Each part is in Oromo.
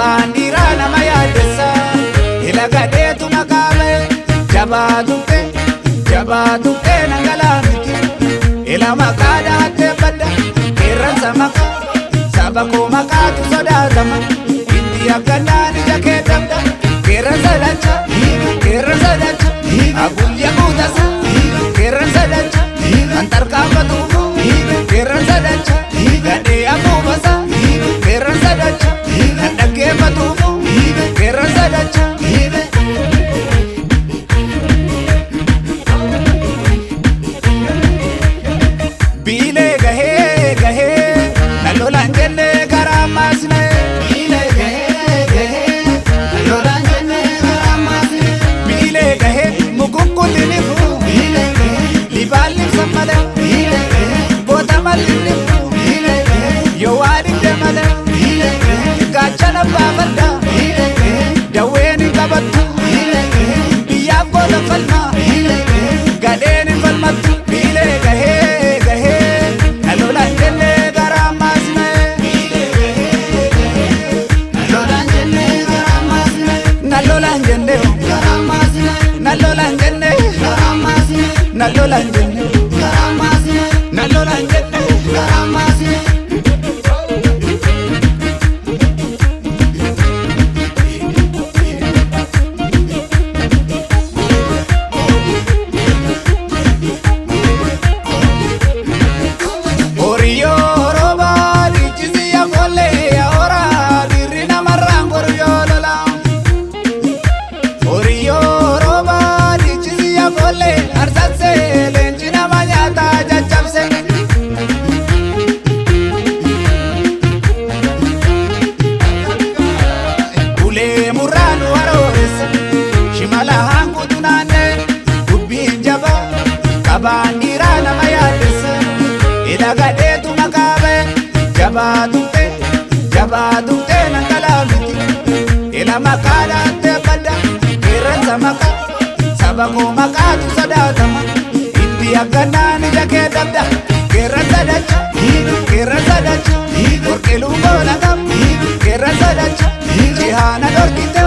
kabandira nama yaadessa ilagadeetu maqaame jabaatutte nangalamiti ila maqaada hatte badda qeerransa maqaa saba koo maqaatu sodaatama indi akkanaan ija kee dabda qeerransa dacha agulya guutasa qeerransa dacha antarkaanfatuufu qeerransa dacha gadhee afuufasa qeerransa dacha dhaggeeffatuufu qeerransa dacha biilee gahee nalolaan jennee garaa maasne biilee gahee mukunkulini fuu libaalli sammale goota mallinni fuu yoo waadinde male gaachana baafadda dawween hin qabattu biyyaaf goota falma gadheen hin falmattu biilee gahee nalolaan jennee garaa maasne nalolaan jennee garaa maasne nalolaan jennee garaa maasne nalolaan jennee garaa maasne nalolaan jennee garaa maasne nalolaan jennee garaa maasne kabandira nama yaadessa ilagadeetu maqaame jabaatutte nangalamiti ila maqaadha hatte badda qeerransa maqaa saba koo maqaatu sodaatama itti akkanaan ija kee dabda qeerransa dacha qorqiluu goona qab qeerransa dacha jihaana dhorkite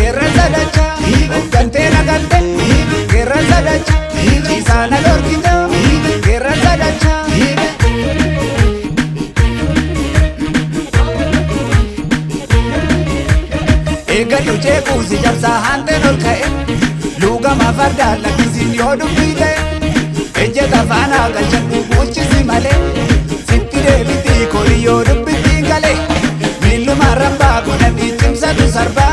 qeerransa dacha hoggantee nagalte qeerransa dacha isana dorkite qeerransa dacha eegalu jeequusi jabsaa hanteen ol ka'e luugama fardaa lakkisiin yoo dubbii ta'e ejjeta faanaa galchadhu bulchisi malee sitti deebitii kori yoo dubbittiin galee miilluma rambaa godhadhii cimsatu sarbaa